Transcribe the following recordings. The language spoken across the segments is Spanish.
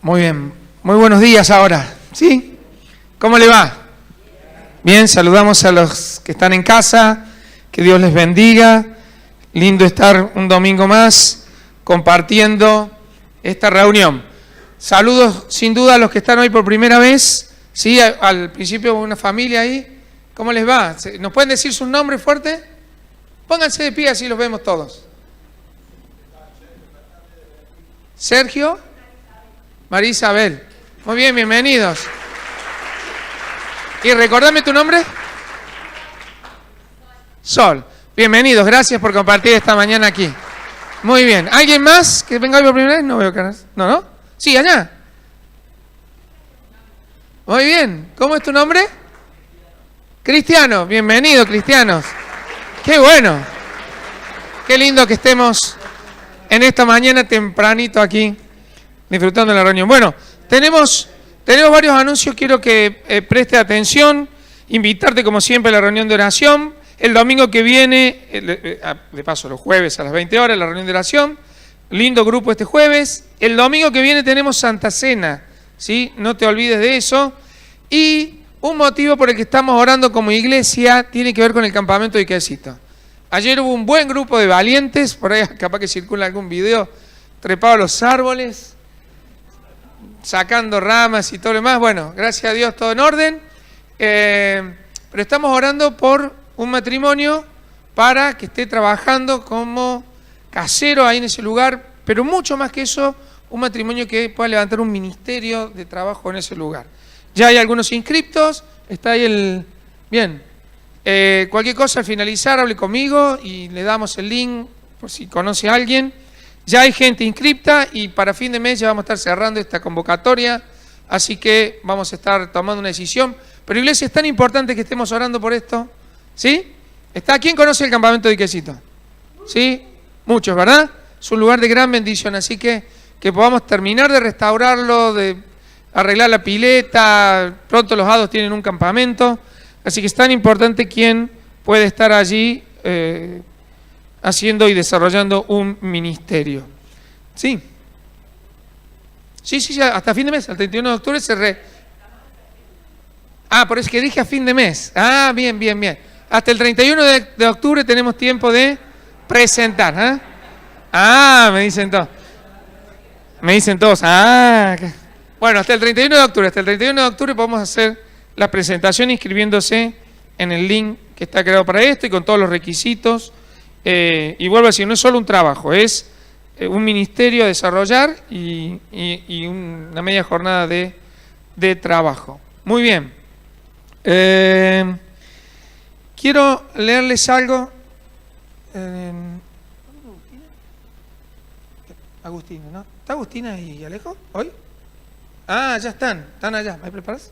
Muy bien, muy buenos días ahora, ¿sí? ¿Cómo le va? Bien, saludamos a los que están en casa, que Dios les bendiga. Lindo estar un domingo más compartiendo esta reunión. Saludos sin duda a los que están hoy por primera vez, ¿sí? Al principio una familia ahí, ¿cómo les va? ¿Nos pueden decir sus nombres fuerte? Pónganse de pie así los vemos todos. Sergio, María Isabel. Muy bien, bienvenidos. Y recordame tu nombre. Sol. Bienvenidos, gracias por compartir esta mañana aquí. Muy bien. ¿Alguien más que venga hoy por primera vez? No veo caras. ¿No? Sí, allá. Muy bien. ¿Cómo es tu nombre? Cristiano. Bienvenido, cristianos. Qué bueno. Qué lindo que estemos en esta mañana tempranito aquí, disfrutando de la reunión. Bueno, tenemos varios anuncios, quiero que preste atención, invitarte como siempre a la reunión de oración. El domingo que viene, de paso los jueves a las 20 horas, la reunión de oración. Lindo grupo este jueves. El domingo que viene tenemos Santa Cena, ¿sí? No te olvides de eso. Y un motivo por el que estamos orando como iglesia tiene que ver con el campamento de Iquecito. Ayer hubo un buen grupo de valientes, por ahí capaz que circula algún video, trepado a los árboles, sacando ramas y todo lo demás. Bueno, gracias a Dios todo en orden. Pero estamos orando por un matrimonio para que esté trabajando como casero ahí en ese lugar, pero mucho más que eso, un matrimonio que pueda levantar un ministerio de trabajo en ese lugar. Ya hay algunos inscriptos, está ahí el... Bien, cualquier cosa al finalizar hable conmigo y le damos el link por si conoce a alguien. Ya hay gente inscripta y para fin de mes ya vamos a estar cerrando esta convocatoria, así que vamos a estar tomando una decisión. Pero iglesia, es tan importante que estemos orando por esto, ¿sí? ¿Quién conoce el campamento de Iquecito? ¿Sí? Muchos, ¿verdad? Es un lugar de gran bendición, así que podamos terminar de restaurarlo, de arreglar la pileta. Pronto los hados tienen un campamento, así que es tan importante quien puede estar allí haciendo y desarrollando un ministerio. Sí. Sí, hasta fin de mes, el 31 de octubre por eso que dije a fin de mes. Bien. Hasta el 31 de octubre tenemos tiempo de presentar. Me dicen todos. Bueno, hasta el 31 de octubre podemos hacer la presentación inscribiéndose en el link que está creado para esto y con todos los requisitos. Y vuelvo a decir, no es solo un trabajo, es un ministerio a desarrollar y una media jornada de trabajo. Muy bien. Quiero leerles algo. Agustina, ¿no? ¿Está Agustina y Alejo hoy? Ya están allá. ¿Me preparas?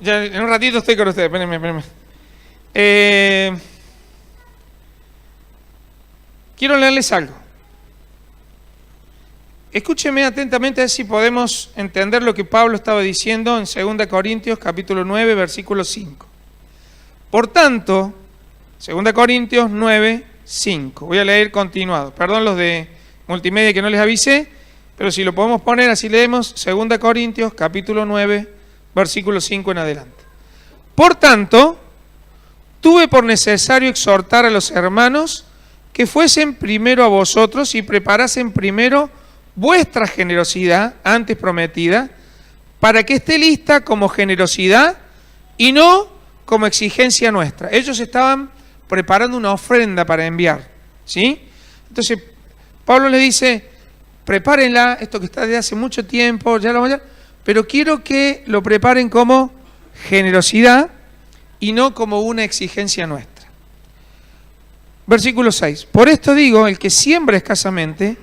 Ya en un ratito estoy con ustedes, espérenme. Quiero leerles algo. Escúcheme atentamente a ver si podemos entender lo que Pablo estaba diciendo en 2 Corintios capítulo 9, versículo 5. Por tanto, 2 Corintios 9, 5. Voy a leer continuado. Perdón los de multimedia que no les avisé, pero si lo podemos poner, así leemos 2 Corintios capítulo 9, versículo 5 en adelante. Por tanto, tuve por necesario exhortar a los hermanos que fuesen primero a vosotros y preparasen primero vuestra generosidad antes prometida, para que esté lista como generosidad y no como exigencia nuestra. Ellos estaban preparando una ofrenda para enviar, ¿sí? Entonces, Pablo le dice, prepárenla, esto que está desde hace mucho tiempo, pero quiero que lo preparen como generosidad y no como una exigencia nuestra. Versículo 6. Por esto digo, el que siembra escasamente,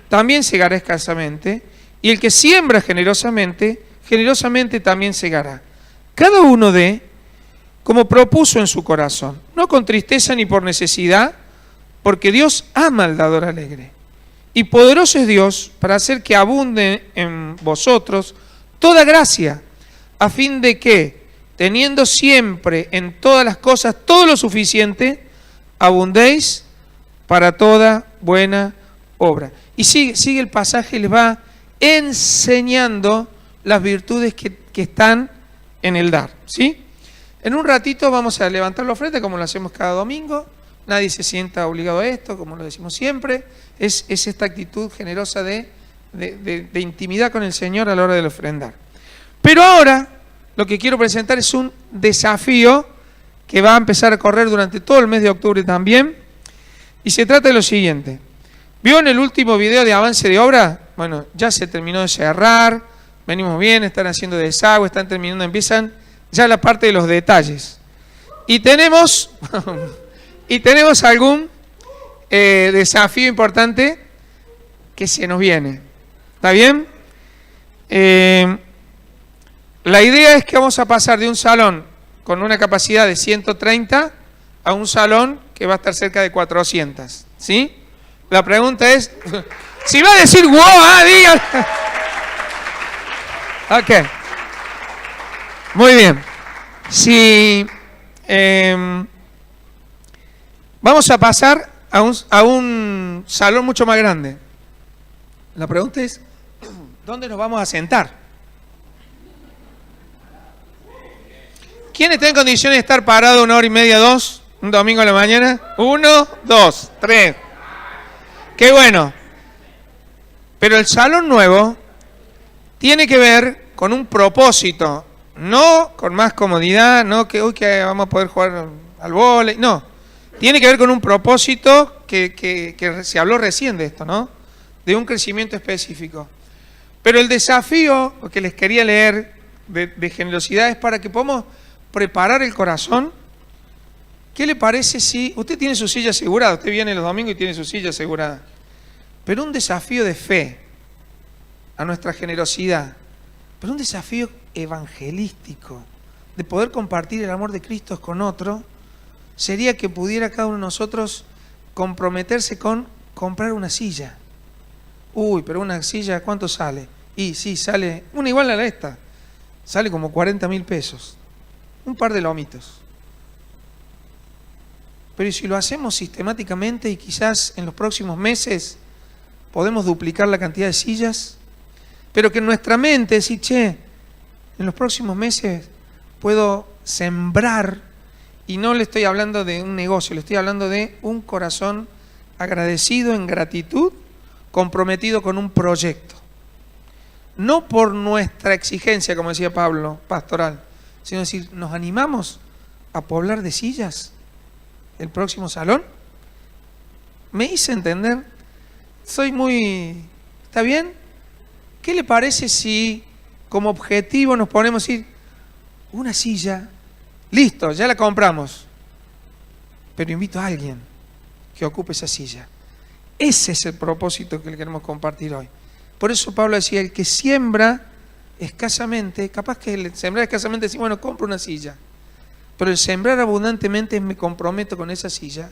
también segará escasamente, y el que siembra generosamente, generosamente también segará. Cada uno dé como propuso en su corazón, no con tristeza ni por necesidad, porque Dios ama al dador alegre. Y poderoso es Dios para hacer que abunde en vosotros toda gracia, a fin de que, teniendo siempre en todas las cosas todo lo suficiente, abundéis para toda buena obra. Y sigue el pasaje y les va enseñando las virtudes que están en el dar, ¿sí? En un ratito vamos a levantar la ofrenda como lo hacemos cada domingo. Nadie se sienta obligado a esto, como lo decimos siempre. Es esta actitud generosa de intimidad con el Señor a la hora de ofrendar. Pero ahora lo que quiero presentar es un desafío que va a empezar a correr durante todo el mes de octubre también. Y se trata de lo siguiente. ¿Vio en el último video de avance de obra? Bueno, ya se terminó de cerrar, venimos bien, están haciendo desagüe, están terminando, empiezan ya la parte de los detalles. Y tenemos algún desafío importante que se nos viene. ¿Está bien? La idea es que vamos a pasar de un salón con una capacidad de 130 a un salón que va a estar cerca de 400. ¿Sí? La pregunta es, si va a decir wow, digan. Ok. Muy bien. Si vamos a pasar a un salón mucho más grande. La pregunta es, ¿dónde nos vamos a sentar? ¿Quién está en condiciones de estar parado 1 hora y media, 2, un domingo a la mañana? 1, 2, 3. ¡Qué bueno! Pero el salón nuevo tiene que ver con un propósito, no con más comodidad, no que hoy que vamos a poder jugar al vóley, no. Tiene que ver con un propósito que se habló recién de esto, ¿no? De un crecimiento específico. Pero el desafío que les quería leer de generosidad es para que podamos preparar el corazón. ¿Qué le parece si usted tiene su silla asegurada? Usted viene los domingos y tiene su silla asegurada. Pero un desafío de fe a nuestra generosidad, pero un desafío evangelístico de poder compartir el amor de Cristo con otro, sería que pudiera cada uno de nosotros comprometerse con comprar una silla. Uy, pero una silla, ¿cuánto sale? Y sí, sale, una igual a la esta, sale como 40.000 pesos. Un par de lomitos. Pero ¿y si lo hacemos sistemáticamente y quizás en los próximos meses podemos duplicar la cantidad de sillas? Pero que en nuestra mente decir, che, en los próximos meses puedo sembrar, y no le estoy hablando de un negocio, le estoy hablando de un corazón agradecido en gratitud, comprometido con un proyecto. No por nuestra exigencia, como decía Pablo, pastoral, sino decir, ¿nos animamos a poblar de sillas el próximo salón? ¿Me hice entender? Soy muy... ¿Está bien? ¿Qué le parece si como objetivo nos ponemos a decir, una silla, listo, ya la compramos, pero invito a alguien que ocupe esa silla? Ese es el propósito que le queremos compartir hoy. Por eso Pablo decía, el que siembra escasamente, capaz que el sembrar escasamente decir, bueno, compro una silla. Pero el sembrar abundantemente es me comprometo con esa silla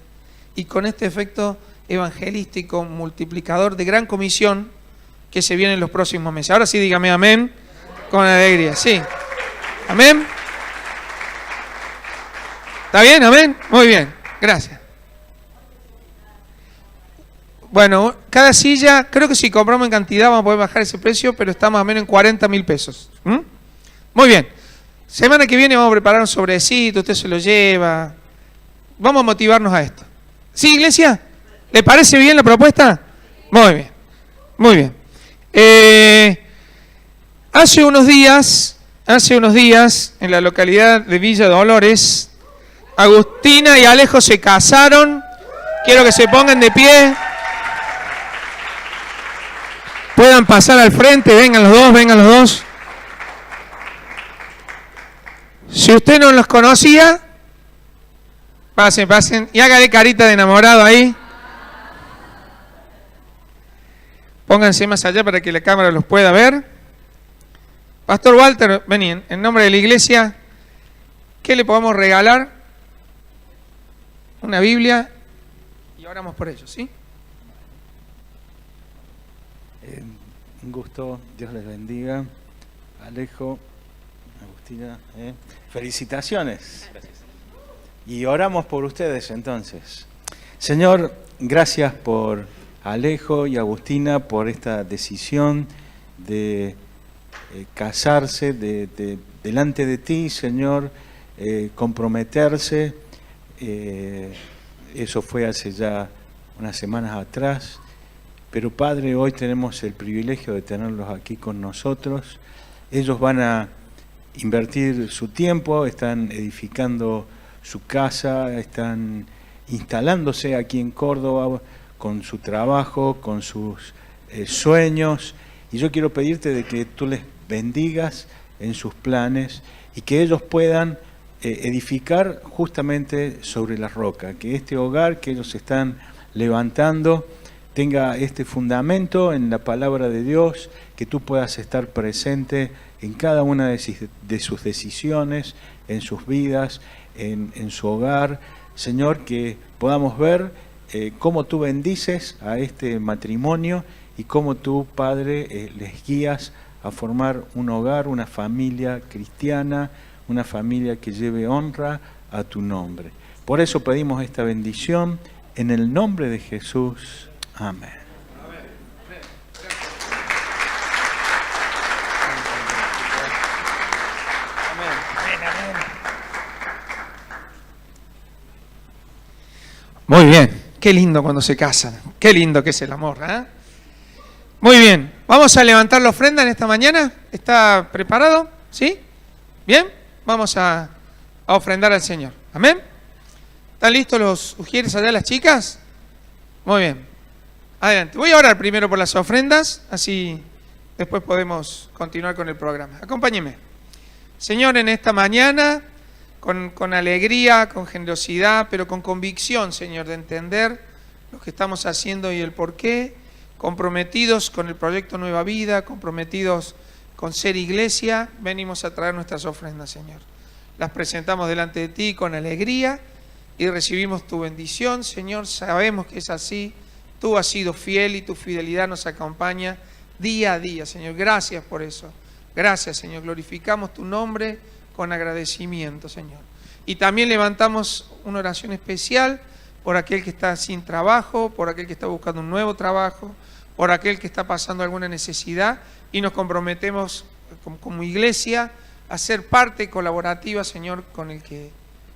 y con este efecto evangelístico, multiplicador de gran comisión que se viene en los próximos meses. Ahora sí, dígame amén, con alegría, sí. Amén. ¿Está bien? Amén. Muy bien, gracias. Bueno, cada silla, creo que si compramos en cantidad vamos a poder bajar ese precio, pero está más o menos en 40.000 pesos. Muy bien. Semana que viene vamos a preparar un sobrecito, usted se lo lleva. Vamos a motivarnos a esto. ¿Sí, iglesia? ¿Le parece bien la propuesta? Muy bien, muy bien. Hace unos días, en la localidad de Villa Dolores, Agustina y Alejo se casaron. Quiero que se pongan de pie. Puedan pasar al frente, vengan los dos. Si usted no los conocía, pasen y hágale carita de enamorado ahí. Pónganse más allá para que la cámara los pueda ver. Pastor Walter, vení, en nombre de la iglesia, ¿qué le podemos regalar? Una Biblia y oramos por ellos, ¿sí? Un gusto, Dios les bendiga. Alejo, Agustina, felicitaciones. Gracias. Y oramos por ustedes entonces. Señor, gracias por Alejo y Agustina, por esta decisión de casarse delante de ti, Señor, comprometerse. Eso fue hace ya unas semanas atrás. Pero Padre, hoy tenemos el privilegio de tenerlos aquí con nosotros. Ellos van a invertir su tiempo, están edificando su casa, están instalándose aquí en Córdoba con su trabajo, con sus sueños. Y yo quiero pedirte de que tú les bendigas en sus planes y que ellos puedan edificar justamente sobre la roca, que este hogar que ellos están levantando tenga este fundamento en la palabra de Dios, que tú puedas estar presente en cada una de sus decisiones, en sus vidas, en su hogar. Señor, que podamos ver cómo tú bendices a este matrimonio y cómo tú, Padre, les guías a formar un hogar, una familia cristiana, una familia que lleve honra a tu nombre. Por eso pedimos esta bendición en el nombre de Jesús. Amén. Muy bien, qué lindo cuando se casan, qué lindo que es el amor, ¿eh? Muy bien, vamos a levantar la ofrenda en esta mañana. ¿Está preparado? ¿Sí? ¿Bien? Vamos a ofrendar al Señor. ¿Amén? ¿Están listos los ujieres allá, las chicas? Muy bien. Adelante. Voy a orar primero por las ofrendas, así después podemos continuar con el programa. Acompáñenme. Señor, en esta mañana, con alegría, con generosidad, pero con convicción, Señor, de entender lo que estamos haciendo y el porqué, comprometidos con el proyecto Nueva Vida, comprometidos con ser iglesia, venimos a traer nuestras ofrendas, Señor. Las presentamos delante de ti con alegría y recibimos tu bendición, Señor. Sabemos que es así. Tú has sido fiel y tu fidelidad nos acompaña día a día, Señor. Gracias por eso. Gracias, Señor. Glorificamos tu nombre con agradecimiento, Señor. Y también levantamos una oración especial por aquel que está sin trabajo, por aquel que está buscando un nuevo trabajo, por aquel que está pasando alguna necesidad, y nos comprometemos como iglesia a ser parte colaborativa, Señor, con el que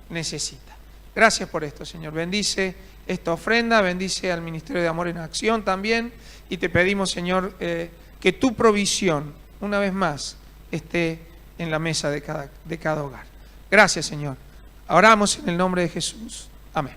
necesita. Gracias por esto, Señor. Bendice esta ofrenda, bendice al Ministerio de Amor en Acción también, y te pedimos, Señor, que tu provisión, una vez más, esté en la mesa de cada hogar. Gracias, Señor. Oramos en el nombre de Jesús. Amén.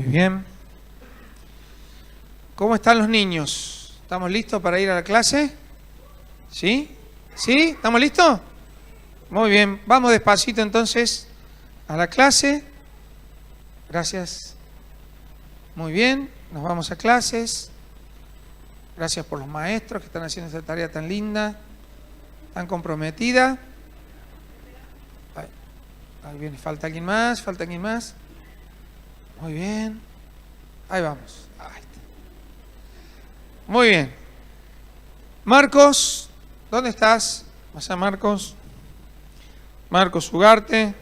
Muy bien. ¿Cómo están los niños? ¿Estamos listos para ir a la clase? ¿Sí? ¿Sí? ¿Estamos listos? Muy bien. Vamos despacito entonces a la clase. Gracias. Muy bien. Nos vamos a clases. Gracias por los maestros que están haciendo esta tarea tan linda, tan comprometida. Ahí viene. ¿Falta alguien más? ¿Falta alguien más? Muy bien. Ahí vamos. Ahí está. Muy bien. Marcos, ¿dónde estás? Vas a Marcos. Marcos Ugarte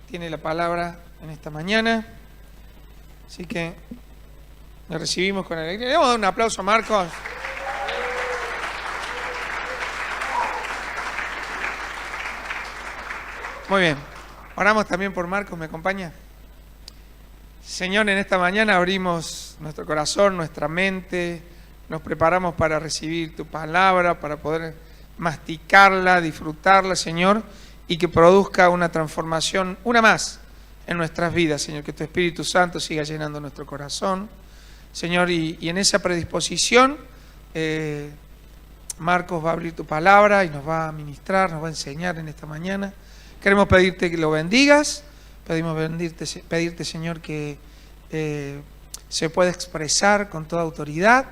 tiene la palabra en esta mañana. Así que le recibimos con alegría. Le vamos a dar un aplauso a Marcos. Muy bien. Oramos también por Marcos, ¿me acompaña? Señor, en esta mañana abrimos nuestro corazón, nuestra mente, nos preparamos para recibir tu palabra, para poder masticarla, disfrutarla, Señor, y que produzca una transformación, una más, en nuestras vidas, Señor, que tu Espíritu Santo siga llenando nuestro corazón, Señor, y en esa predisposición, Marcos va a abrir tu palabra y nos va a ministrar, nos va a enseñar en esta mañana. Queremos pedirte que lo bendigas, pedimos pedirte, Señor, que se pueda expresar con toda autoridad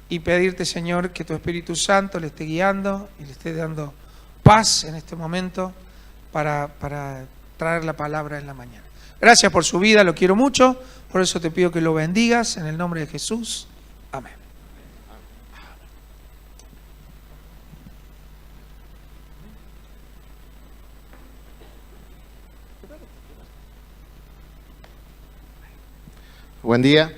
y pedirte, Señor, que tu Espíritu Santo le esté guiando y le esté dando paz en este momento para traer la palabra en la mañana. Gracias por su vida, lo quiero mucho, por eso te pido que lo bendigas en el nombre de Jesús. Amén. Buen día.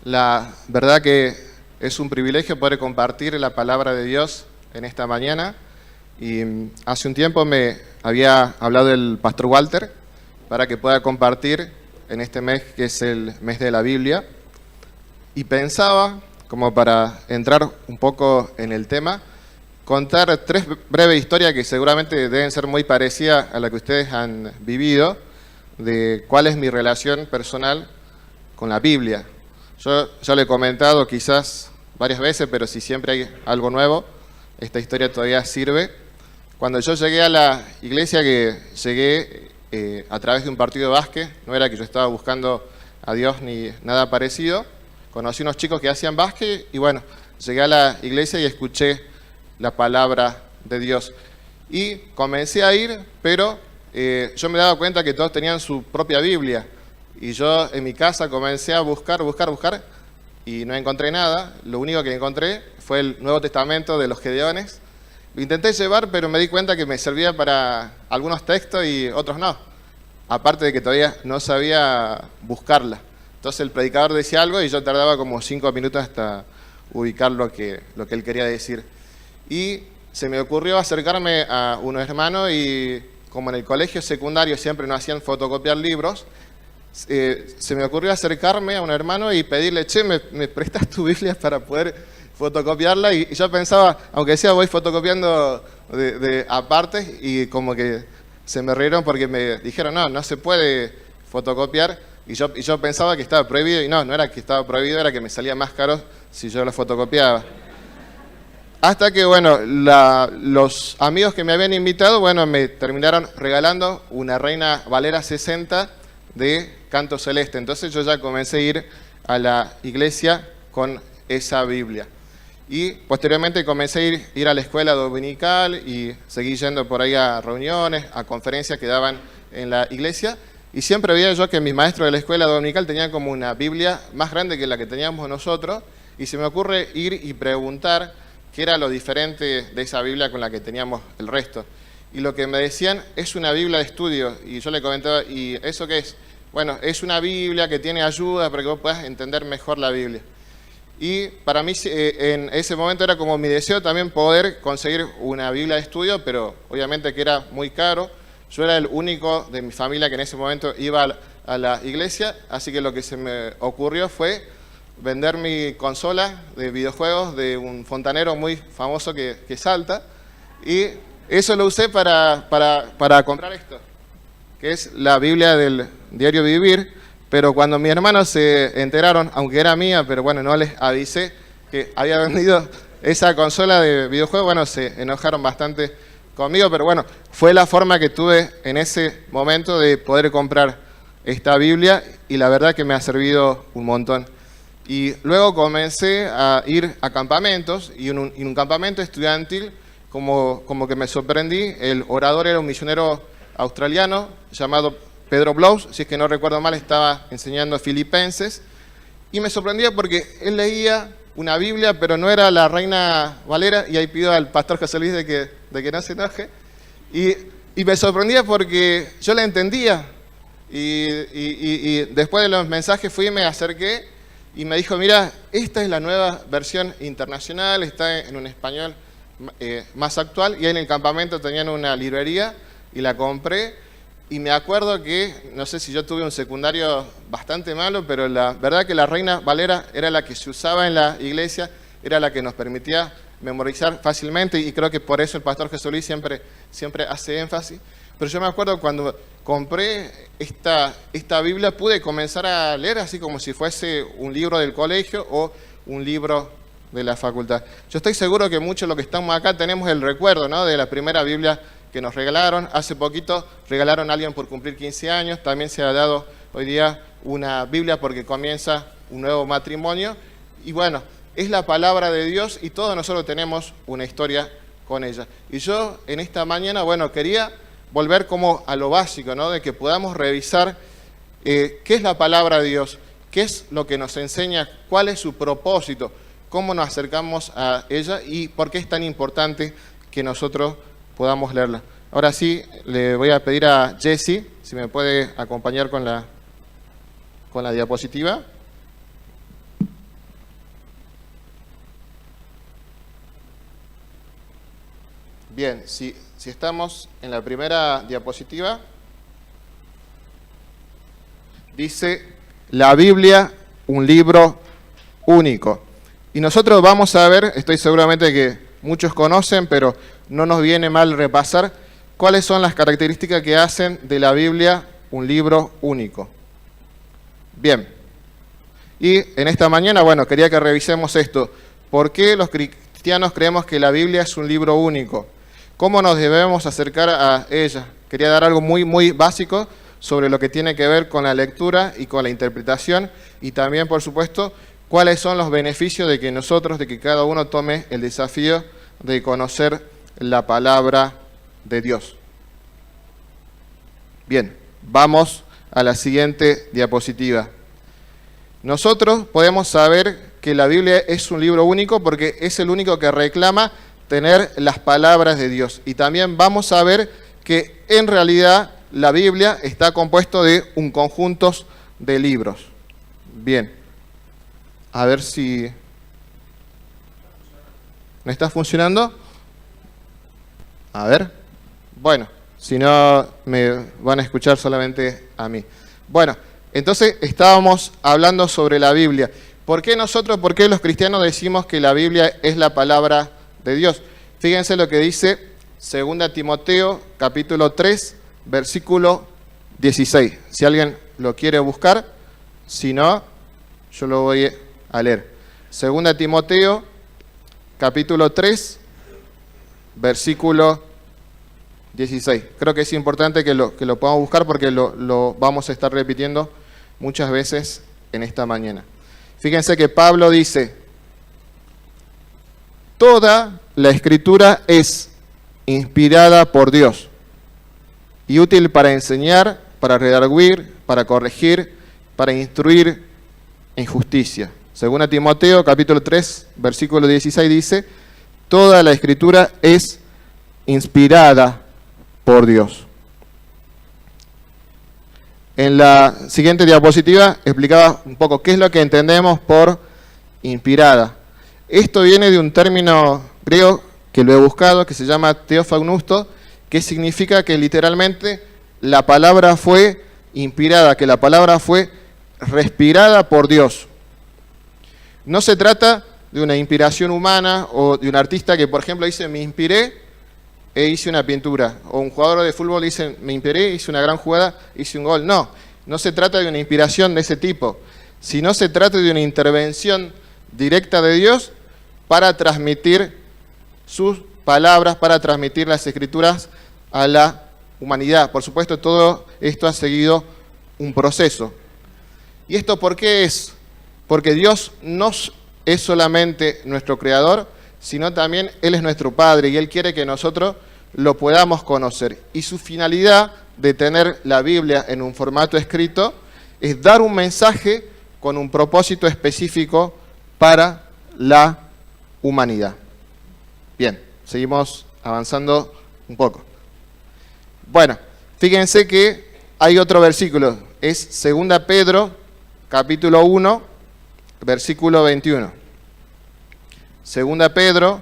La verdad que es un privilegio poder compartir la palabra de Dios en esta mañana. Y hace un tiempo me había hablado el pastor Walter para que pueda compartir en este mes que es el mes de la Biblia. Y pensaba, como para entrar un poco en el tema, contar 3 breves historias que seguramente deben ser muy parecidas a la que ustedes han vivido, de cuál es mi relación personal con la Biblia. Yo ya le he comentado quizás varias veces, pero si siempre hay algo nuevo, esta historia todavía sirve. Cuando yo llegué a la iglesia, que llegué a través de un partido de básquet, no era que yo estaba buscando a Dios ni nada parecido, conocí unos chicos que hacían básquet y bueno, llegué a la iglesia y escuché la palabra de Dios. Y comencé a ir, pero yo me daba cuenta que todos tenían su propia Biblia y yo en mi casa comencé a buscar y no encontré nada. Lo único que encontré fue el Nuevo Testamento de los Gedeones. Lo intenté llevar, pero me di cuenta que me servía para algunos textos y otros no, aparte de que todavía no sabía buscarla. Entonces el predicador decía algo y yo tardaba como 5 minutos hasta ubicar lo que él quería decir. Y se me ocurrió acercarme a unos hermanos y como en el colegio secundario siempre nos hacían fotocopiar libros, se me ocurrió acercarme a un hermano y pedirle, che, ¿me prestas tu Biblia para poder fotocopiarla? Y yo pensaba, aunque sea voy fotocopiando de aparte, y como que se me rieron porque me dijeron, no se puede fotocopiar, y yo pensaba que estaba prohibido, y no era que estaba prohibido, era que me salía más caro si yo lo fotocopiaba. Hasta que, bueno, los amigos que me habían invitado, bueno, me terminaron regalando una Reina Valera 60 de canto celeste. Entonces yo ya comencé a ir a la iglesia con esa Biblia. Y posteriormente comencé a ir a la escuela dominical y seguí yendo por ahí a reuniones, a conferencias que daban en la iglesia. Y siempre veía yo que mis maestros de la escuela dominical tenían como una Biblia más grande que la que teníamos nosotros. Y se me ocurre ir y preguntar qué era lo diferente de esa Biblia con la que teníamos el resto. Y lo que me decían, es una Biblia de estudio. Y yo le comentaba, ¿y eso qué es? Bueno, es una Biblia que tiene ayuda para que vos puedas entender mejor la Biblia. Y para mí en ese momento era como mi deseo también poder conseguir una Biblia de estudio, pero obviamente que era muy caro. Yo era el único de mi familia que en ese momento iba a la iglesia, así que lo que se me ocurrió fue vender mi consola de videojuegos de un fontanero muy famoso que salta, y eso lo usé para comprar esto, que es la Biblia del Diario Vivir. Pero cuando mis hermanos se enteraron, aunque era mía, pero bueno, no les avisé que había vendido esa consola de videojuegos, bueno, se enojaron bastante conmigo, pero bueno, fue la forma que tuve en ese momento de poder comprar esta Biblia, y la verdad que me ha servido un montón. Y luego comencé a ir a campamentos, y en un campamento estudiantil, como que me sorprendí. El orador era un misionero australiano llamado Pedro Blows, si es que no recuerdo mal, estaba enseñando Filipenses, y me sorprendía porque él leía una Biblia, pero no era la Reina Valera, y ahí pido al pastor José Luis de que no se enoje, y me sorprendía porque yo la entendía, Y después de los mensajes fui y me acerqué y me dijo, mira, esta es la nueva versión internacional, está en un español más actual, y en el campamento tenían una librería y la compré. Y me acuerdo que, no sé si yo tuve un secundario bastante malo, pero la verdad que la Reina Valera era la que se usaba en la iglesia, era la que nos permitía memorizar fácilmente, y creo que por eso el pastor Jesús Luis siempre hace énfasis. Pero yo me acuerdo cuando compré esta Biblia, pude comenzar a leer así como si fuese un libro del colegio o un libro de la facultad. Yo estoy seguro que muchos de los que estamos acá tenemos el recuerdo, ¿no?, de la primera Biblia que nos regalaron. Hace poquito regalaron a alguien por cumplir 15 años. También se ha dado hoy día una Biblia porque comienza un nuevo matrimonio. Y bueno, es la palabra de Dios y todos nosotros tenemos una historia con ella. Y yo en esta mañana, bueno, quería volver como a lo básico, ¿no?, de que podamos revisar qué es la palabra de Dios, qué es lo que nos enseña, cuál es su propósito, cómo nos acercamos a ella y por qué es tan importante que nosotros podamos leerla. Ahora sí, le voy a pedir a Jessy si me puede acompañar con la diapositiva. Bien, si estamos en la primera diapositiva, dice la Biblia, un libro único. Y nosotros vamos a ver, estoy seguramente que muchos conocen, pero no nos viene mal repasar cuáles son las características que hacen de la Biblia un libro único. Bien, y en esta mañana, bueno, quería que revisemos esto. ¿Por qué los cristianos creemos que la Biblia es un libro único? ¿Cómo nos debemos acercar a ella? Quería dar algo muy básico sobre lo que tiene que ver con la lectura y con la interpretación, y también, por supuesto, cuáles son los beneficios de que cada uno tome el desafío de conocer la palabra de Dios. Bien, vamos a la siguiente diapositiva. Nosotros podemos saber que la Biblia es un libro único porque es el único que reclama tener las palabras de Dios. Y también vamos a ver que en realidad la Biblia está compuesto de un conjunto de libros. Bien, a ver si ¿me está funcionando? A ver. Bueno, si no me van a escuchar solamente a mí. Bueno, entonces estábamos hablando sobre la Biblia. ¿Por qué los cristianos decimos que la Biblia es la palabra de Dios? Fíjense lo que dice 2 Timoteo, capítulo 3, versículo 16. Si alguien lo quiere buscar, si no, yo lo voy a leer. 2 Timoteo, capítulo 3, versículo 16. Creo que es importante que lo podamos buscar porque lo vamos a estar repitiendo muchas veces en esta mañana. Fíjense que Pablo dice: toda la Escritura es inspirada por Dios y útil para enseñar, para redarguir, para corregir, para instruir en justicia. 2 Timoteo, capítulo 3, versículo 16 dice: toda la Escritura es inspirada por Dios. En la siguiente diapositiva explicaba un poco qué es lo que entendemos por inspirada. Esto viene de un término griego que lo he buscado, que se llama teofagnusto, que significa que literalmente la palabra fue inspirada, que la palabra fue respirada por Dios. No se trata de una inspiración humana o de un artista que, por ejemplo, dice: me inspiré e hice una pintura. O un jugador de fútbol dice: me inspiré, hice una gran jugada, hice un gol. No, no se trata de una inspiración de ese tipo, sino se trata de una intervención directa de Dios para transmitir sus palabras, para transmitir las Escrituras a la humanidad. Por supuesto, todo esto ha seguido un proceso. ¿Y esto por qué es? Porque Dios no es solamente nuestro Creador, sino también Él es nuestro Padre y Él quiere que nosotros lo podamos conocer. Y su finalidad de tener la Biblia en un formato escrito es dar un mensaje con un propósito específico para la humanidad. Bien, seguimos avanzando un poco. Bueno, fíjense que hay otro versículo, es 2 Pedro, capítulo 1, versículo 21. 2 Pedro,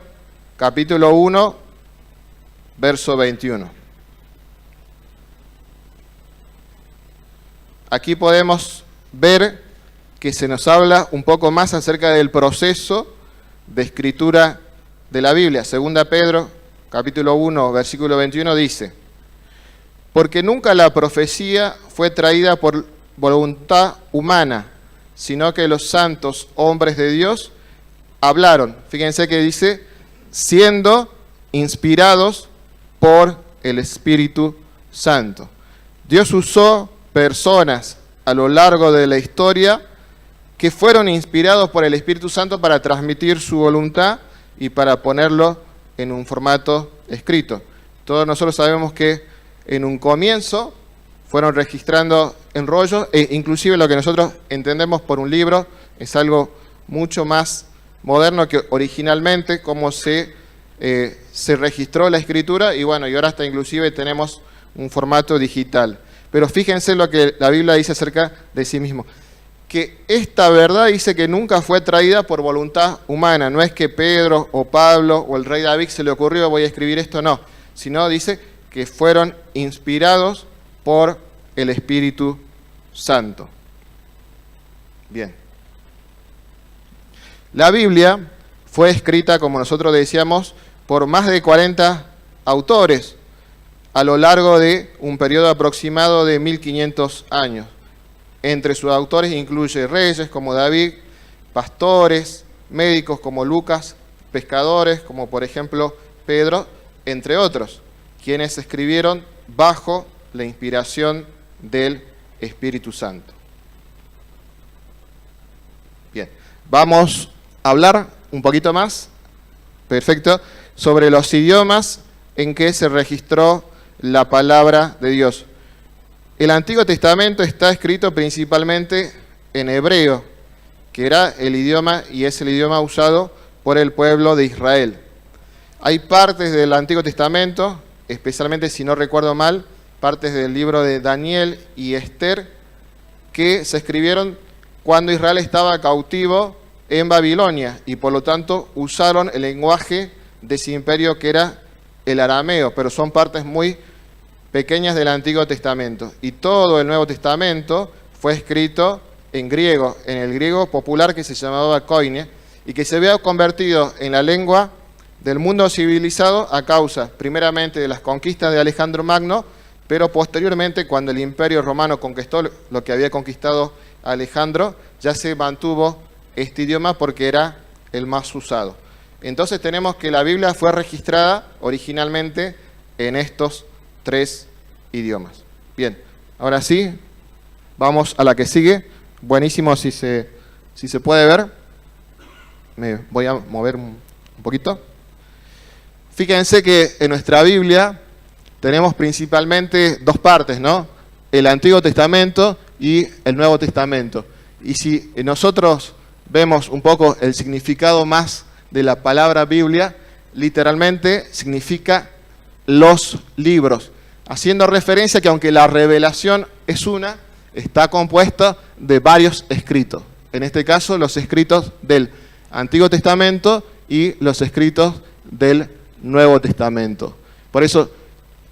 capítulo 1, verso 21. Aquí podemos ver que se nos habla un poco más acerca del proceso de escritura de la Biblia. 2 Pedro, capítulo 1, versículo 21 dice: porque nunca la profecía fue traída por voluntad humana, sino que los santos hombres de Dios hablaron. Fíjense que dice, siendo inspirados por el Espíritu Santo. Dios usó personas a lo largo de la historia que fueron inspirados por el Espíritu Santo para transmitir su voluntad y para ponerlo en un formato escrito. Todos nosotros sabemos que en un comienzo fueron registrando en rollos, e inclusive lo que nosotros entendemos por un libro es algo mucho más moderno que originalmente cómo se registró la escritura, y bueno, y ahora hasta inclusive tenemos un formato digital. Pero fíjense lo que la Biblia dice acerca de sí mismo, que esta verdad dice que nunca fue traída por voluntad humana. No es que Pedro o Pablo o el rey David se le ocurrió voy a escribir esto, no, sino dice que fueron inspirados por el Espíritu Santo. Bien. La Biblia fue escrita, como nosotros decíamos, por más de 40 autores a lo largo de un periodo aproximado de 1500 años. Entre sus autores incluye reyes como David, pastores, médicos como Lucas, pescadores como por ejemplo Pedro, entre otros, quienes escribieron bajo la inspiración del Espíritu Santo. Bien, vamos a hablar un poquito más, perfecto, sobre los idiomas en que se registró la palabra de Dios. El Antiguo Testamento está escrito principalmente en hebreo, que era el idioma y es el idioma usado por el pueblo de Israel. Hay partes del Antiguo Testamento, especialmente si no recuerdo mal, partes del libro de Daniel y Esther, que se escribieron cuando Israel estaba cautivo en Babilonia y por lo tanto usaron el lenguaje de ese imperio que era el arameo, pero son partes muy pequeñas del Antiguo Testamento. Y todo el Nuevo Testamento fue escrito en griego, en el griego popular que se llamaba koine, y que se había convertido en la lengua del mundo civilizado a causa, primeramente, de las conquistas de Alejandro Magno, pero posteriormente, cuando el Imperio Romano conquistó lo que había conquistado Alejandro, ya se mantuvo este idioma porque era el más usado. Entonces tenemos que la Biblia fue registrada originalmente en estos 3 idiomas. Bien, ahora sí, vamos a la que sigue. Buenísimo si se puede ver. Me voy a mover un poquito. Fíjense que en nuestra Biblia tenemos principalmente 2 partes, ¿no? El Antiguo Testamento y el Nuevo Testamento. Y si nosotros vemos un poco el significado más de la palabra Biblia, literalmente significa los libros, haciendo referencia a que aunque la revelación es una, está compuesta de varios escritos. En este caso, los escritos del Antiguo Testamento y los escritos del Nuevo Testamento. Por eso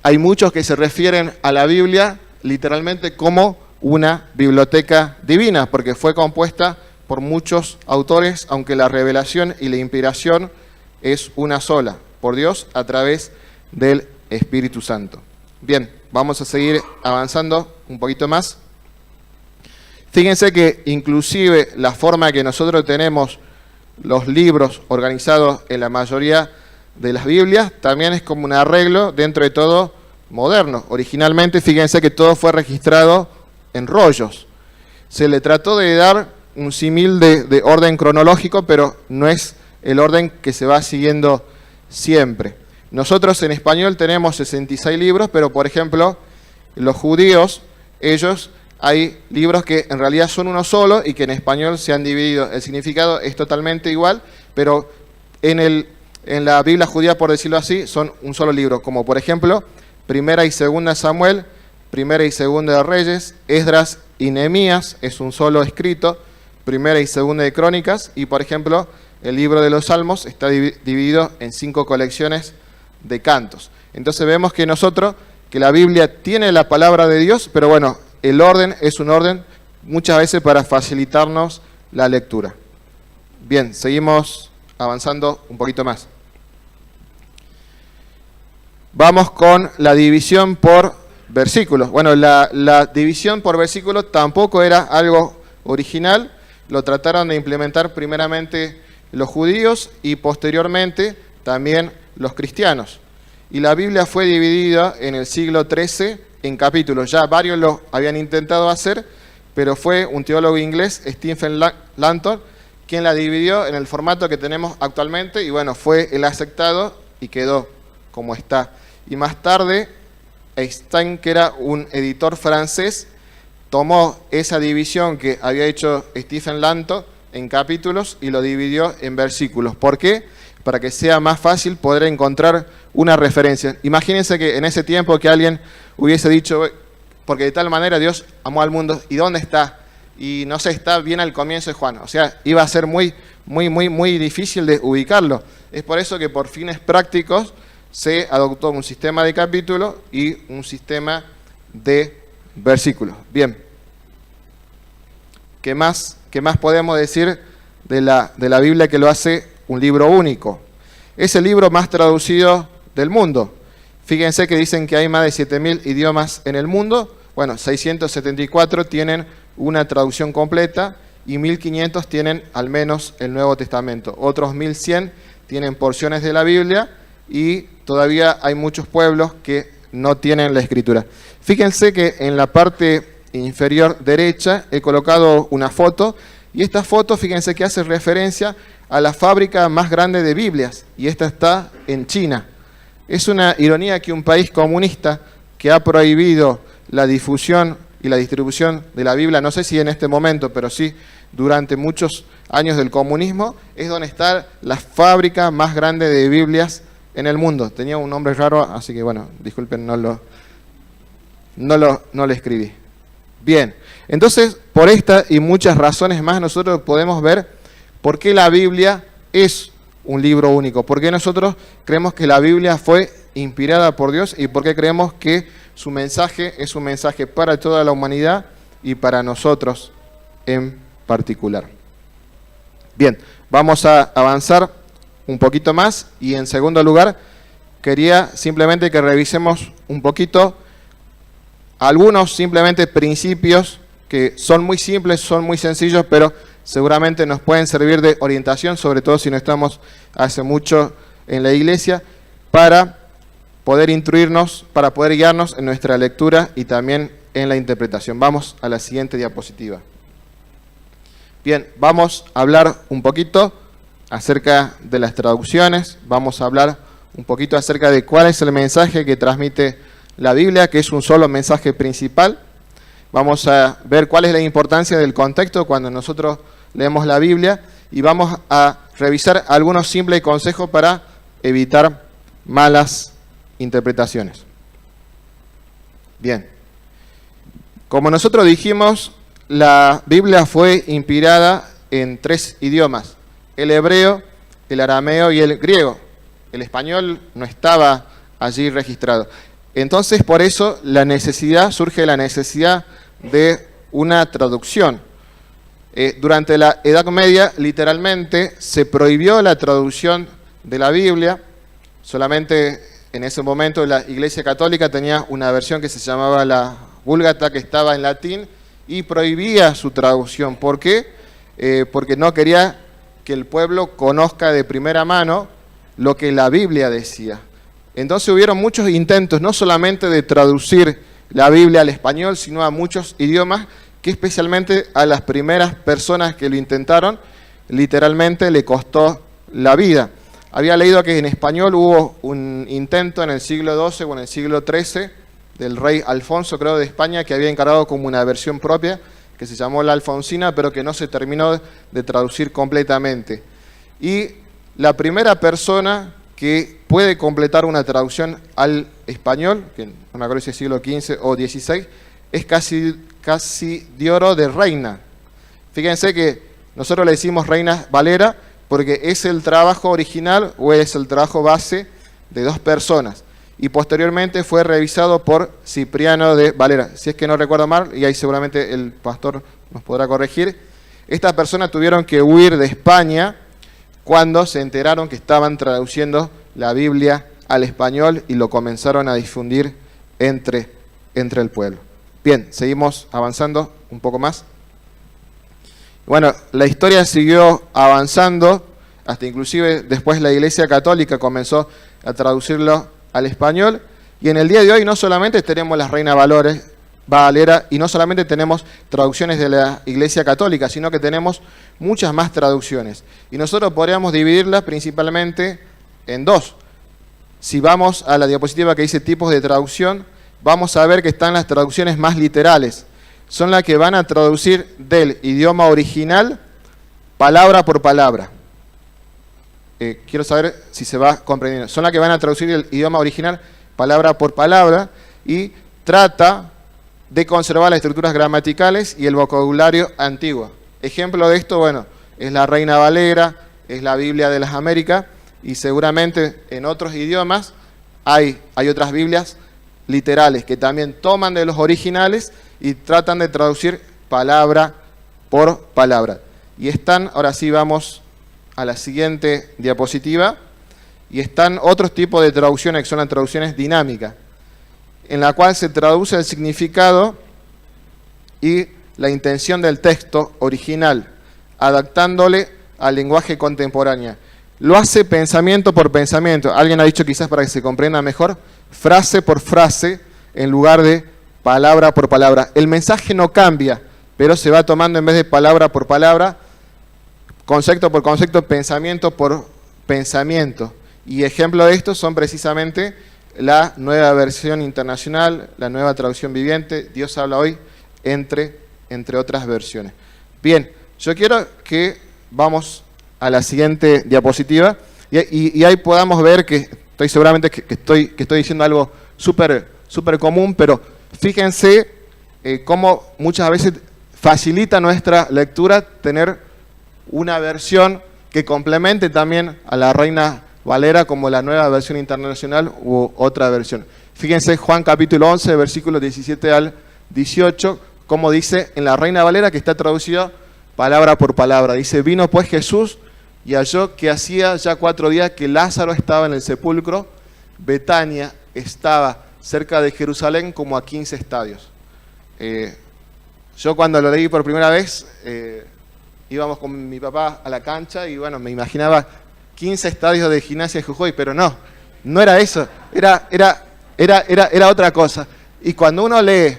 hay muchos que se refieren a la Biblia literalmente como una biblioteca divina, porque fue compuesta por muchos autores, aunque la revelación y la inspiración es una sola, por Dios a través del Espíritu Santo. Bien, vamos a seguir avanzando un poquito más. Fíjense que inclusive la forma que nosotros tenemos los libros organizados en la mayoría de las Biblias también es como un arreglo dentro de todo moderno. Originalmente, fíjense que todo fue registrado en rollos. Se le trató de dar un símil de orden cronológico, pero no es el orden que se va siguiendo siempre. Nosotros en español tenemos 66 libros, pero por ejemplo, los judíos, ellos, hay libros que en realidad son uno solo y que en español se han dividido. El significado es totalmente igual, pero en la Biblia judía, por decirlo así, son un solo libro, como por ejemplo, Primera y Segunda Samuel, Primera y Segunda de Reyes, Esdras y Nehemías, es un solo escrito, Primera y Segunda de Crónicas, y por ejemplo, el libro de los Salmos está dividido en 5 colecciones de cantos. Entonces vemos que que la Biblia tiene la palabra de Dios, pero bueno, el orden es un orden muchas veces para facilitarnos la lectura. Bien, seguimos avanzando un poquito más. Vamos con la división por versículos. Bueno, la división por versículos tampoco era algo original, lo trataron de implementar primeramente los judíos y posteriormente también los cristianos. Y la Biblia fue dividida en el siglo XIII en capítulos. Ya varios lo habían intentado hacer, pero fue un teólogo inglés, Stephen Langton, quien la dividió en el formato que tenemos actualmente, y bueno, fue el aceptado y quedó como está. Y más tarde, Einstein, que era un editor francés, tomó esa división que había hecho Stephen Langton en capítulos y lo dividió en versículos. ¿Por qué? Para que sea más fácil poder encontrar una referencia. Imagínense que en ese tiempo que alguien hubiese dicho, porque de tal manera Dios amó al mundo, ¿y dónde está? Y no sé, está bien al comienzo de Juan. O sea, iba a ser muy difícil de ubicarlo. Es por eso que por fines prácticos se adoptó un sistema de capítulos y un sistema de versículos. Bien. ¿Qué más podemos decir de la Biblia que lo hace un libro único? Es el libro más traducido del mundo. Fíjense que dicen que hay más de 7.000 idiomas en el mundo. Bueno, 674 tienen una traducción completa y 1.500 tienen al menos el Nuevo Testamento. Otros 1.100 tienen porciones de la Biblia y todavía hay muchos pueblos que no tienen la escritura. Fíjense que en la parte inferior derecha he colocado una foto, y esta foto, fíjense que hace referencia a la fábrica más grande de Biblias, y esta está en China. Es una ironía que un país comunista que ha prohibido la difusión y la distribución de la Biblia, no sé si en este momento, pero sí durante muchos años del comunismo, es donde está la fábrica más grande de Biblias en el mundo. Tenía un nombre raro, así que bueno, disculpen, no lo escribí. Bien, entonces por esta y muchas razones más nosotros podemos ver por qué la Biblia es un libro único, por qué nosotros creemos que la Biblia fue inspirada por Dios y por qué creemos que su mensaje es un mensaje para toda la humanidad y para nosotros en particular. Bien, vamos a avanzar un poquito más y en segundo lugar quería simplemente que revisemos un poquito algunos simplemente principios que son muy simples, son muy sencillos, pero seguramente nos pueden servir de orientación, sobre todo si no estamos hace mucho en la iglesia, para poder instruirnos, para poder guiarnos en nuestra lectura y también en la interpretación. Vamos a la siguiente diapositiva. Bien, vamos a hablar un poquito acerca de las traducciones, vamos a hablar un poquito acerca de cuál es el mensaje que transmite la Biblia, que es un solo mensaje principal. Vamos a ver cuál es la importancia del contexto cuando nosotros leemos la Biblia y vamos a revisar algunos simples consejos para evitar malas interpretaciones. Bien, como nosotros dijimos, la Biblia fue inspirada en 3 idiomas: el hebreo, el arameo y el griego. El español no estaba allí registrado. Entonces, por eso surge la necesidad de una traducción. Durante la Edad Media, literalmente, se prohibió la traducción de la Biblia. Solamente en ese momento la Iglesia Católica tenía una versión que se llamaba la Vulgata, que estaba en latín, y prohibía su traducción. ¿Por qué? Porque no quería que el pueblo conozca de primera mano lo que la Biblia decía. Entonces hubieron muchos intentos, no solamente de traducir la Biblia al español, sino a muchos idiomas, que especialmente a las primeras personas que lo intentaron, literalmente le costó la vida. Había leído que en español hubo un intento en el siglo XII o en el siglo XIII del rey Alfonso, creo, de España, que había encargado como una versión propia, que se llamó la Alfonsina, pero que no se terminó de traducir completamente. Y la primera persona que puede completar una traducción al español, que no me acuerdo si es siglo XV o XVI, es Casiodoro de Reina. Fíjense que nosotros le decimos Reina Valera porque es el trabajo original o es el trabajo base de dos personas. Y posteriormente fue revisado por Cipriano de Valera. Si es que no recuerdo mal, y ahí seguramente el pastor nos podrá corregir, estas personas tuvieron que huir de España cuando se enteraron que estaban traduciendo la Biblia al español y lo comenzaron a difundir entre el pueblo. Bien, seguimos avanzando un poco más. Bueno, la historia siguió avanzando, hasta inclusive después la Iglesia Católica comenzó a traducirlo al español, y en el día de hoy no solamente tenemos la Reina Valera y no solamente tenemos traducciones de la Iglesia Católica, sino que tenemos muchas más traducciones. Y nosotros podríamos dividirlas principalmente en dos. Si vamos a la diapositiva que dice tipos de traducción, vamos a ver que están las traducciones más literales. Son las que van a traducir del idioma original palabra por palabra. Quiero saber si se va comprendiendo. Son las que van a traducir el idioma original palabra por palabra y trata de conservar las estructuras gramaticales y el vocabulario antiguo. Ejemplo de esto, bueno, es la Reina Valera, es la Biblia de las Américas, y seguramente en otros idiomas hay otras Biblias literales que también toman de los originales y tratan de traducir palabra por palabra. Y están, ahora sí vamos a la siguiente diapositiva, y están otros tipos de traducciones que son las traducciones dinámicas, en la cual se traduce el significado y la intención del texto original, adaptándole al lenguaje contemporáneo. Lo hace pensamiento por pensamiento. Alguien ha dicho, quizás para que se comprenda mejor, frase por frase en lugar de palabra por palabra. El mensaje no cambia, pero se va tomando en vez de palabra por palabra, concepto por concepto, pensamiento por pensamiento. Y ejemplo de esto son precisamente la nueva versión internacional, la nueva traducción viviente, Dios habla hoy, entre otras versiones. Bien, yo quiero que vamos a la siguiente diapositiva y ahí podamos ver que estoy seguramente que estoy diciendo algo súper común, pero fíjense cómo muchas veces facilita nuestra lectura tener una versión que complemente también a la Reina Valera como la nueva versión internacional u otra versión. Fíjense Juan capítulo 11, versículos 17 al 18, como dice en la Reina Valera, que está traducido palabra por palabra. Dice, vino pues Jesús y halló que hacía ya 4 días que Lázaro estaba en el sepulcro. Betania estaba cerca de Jerusalén como a 15 estadios. Yo cuando lo leí por primera vez, íbamos con mi papá a la cancha y bueno, me imaginaba 15 estadios de Gimnasia de Jujuy, pero no era eso, era otra cosa. Y cuando uno lee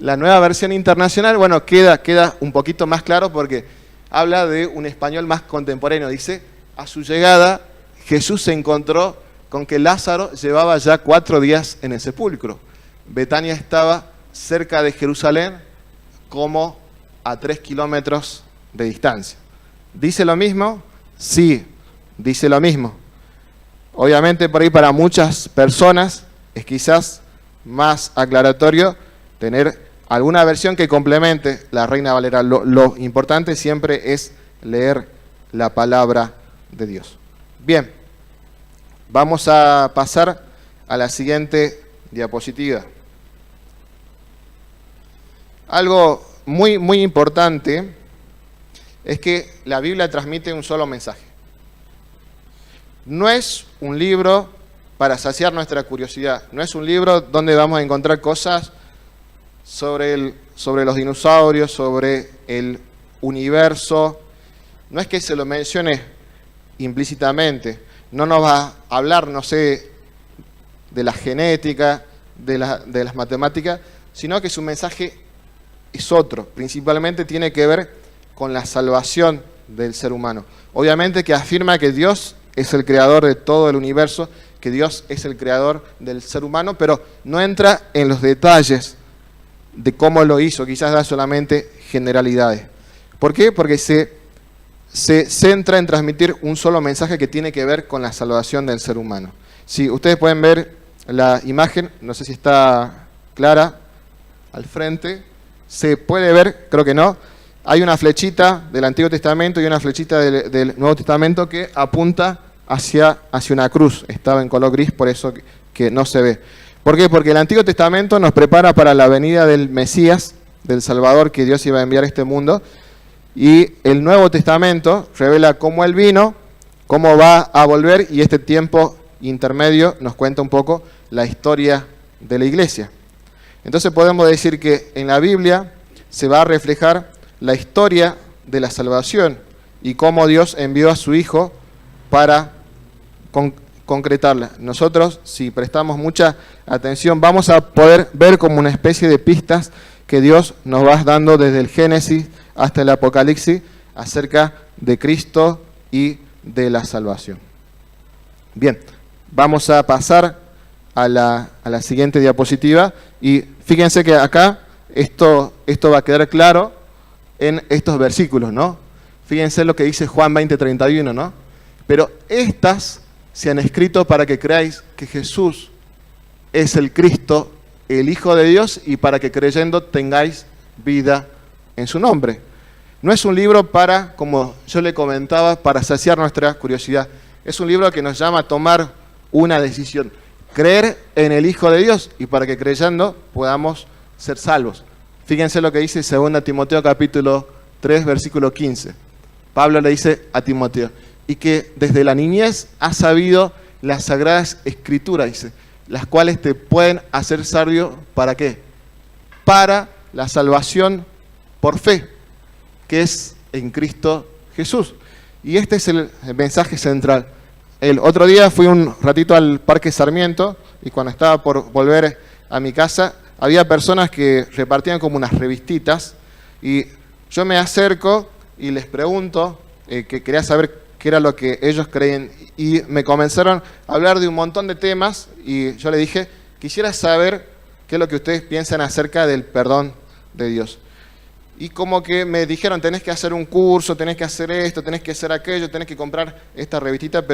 la nueva versión internacional, bueno, queda un poquito más claro porque habla de un español más contemporáneo. Dice, a su llegada, Jesús se encontró con que Lázaro llevaba ya 4 días en el sepulcro. Betania estaba cerca de Jerusalén, como a 3 kilómetros de distancia. ¿Dice lo mismo? Sí, dice lo mismo. Obviamente por ahí para muchas personas es quizás más aclaratorio tener alguna versión que complemente la Reina Valera. Lo importante siempre es leer la palabra de Dios. Bien, vamos a pasar a la siguiente diapositiva. Algo muy importante es que la Biblia transmite un solo mensaje. No es un libro para saciar nuestra curiosidad, no es un libro donde vamos a encontrar cosas sobre los dinosaurios, sobre el universo. No es que se lo mencione implícitamente, no nos va a hablar, no sé, de la genética, de las matemáticas, sino que su mensaje es otro, principalmente tiene que ver con la salvación del ser humano. Obviamente que afirma que Dios es el creador de todo el universo, que Dios es el creador del ser humano, pero no entra en los detalles de cómo lo hizo, quizás da solamente generalidades. ¿Por qué? Porque se se centra en transmitir un solo mensaje que tiene que ver con la salvación del ser humano. Si ustedes pueden ver la imagen, no sé si está clara, al frente, se puede ver, creo que no, hay una flechita del Antiguo Testamento y una flechita del Nuevo Testamento que apunta hacia una cruz. Estaba en color gris, por eso que no se ve. ¿Por qué? Porque el Antiguo Testamento nos prepara para la venida del Mesías, del Salvador que Dios iba a enviar a este mundo, y el Nuevo Testamento revela cómo Él vino, cómo va a volver, y este tiempo intermedio nos cuenta un poco la historia de la iglesia. Entonces podemos decir que en la Biblia se va a reflejar la historia de la salvación y cómo Dios envió a su Hijo para concretarla. Nosotros, si prestamos mucha atención, vamos a poder ver como una especie de pistas que Dios nos va dando desde el Génesis hasta el Apocalipsis acerca de Cristo y de la salvación. Bien, vamos a pasar a la siguiente diapositiva y fíjense que acá esto va a quedar claro en estos versículos, ¿no? Fíjense lo que dice Juan 20:31, ¿no? Pero estas se han escrito para que creáis que Jesús es el Cristo, el Hijo de Dios, y para que creyendo tengáis vida en su nombre. No es un libro para, como yo le comentaba, para saciar nuestra curiosidad. Es un libro que nos llama a tomar una decisión. Creer en el Hijo de Dios y para que creyendo podamos ser salvos. Fíjense lo que dice 2 Timoteo capítulo 3, versículo 15. Pablo le dice a Timoteo, y que desde la niñez has sabido las sagradas escrituras, dice, las cuales te pueden hacer sabio, ¿para qué? Para la salvación por fe, que es en Cristo Jesús. Y este es el mensaje central. El otro día fui un ratito al Parque Sarmiento y cuando estaba por volver a mi casa, había personas que repartían como unas revistitas y yo me acerco y les pregunto, que quería saber qué era lo que ellos creían, y me comenzaron a hablar de un montón de temas y yo le dije, quisiera saber qué es lo que ustedes piensan acerca del perdón de Dios. Y como que me dijeron, tenés que hacer un curso, tenés que hacer esto, tenés que hacer aquello, tenés que comprar esta revistita,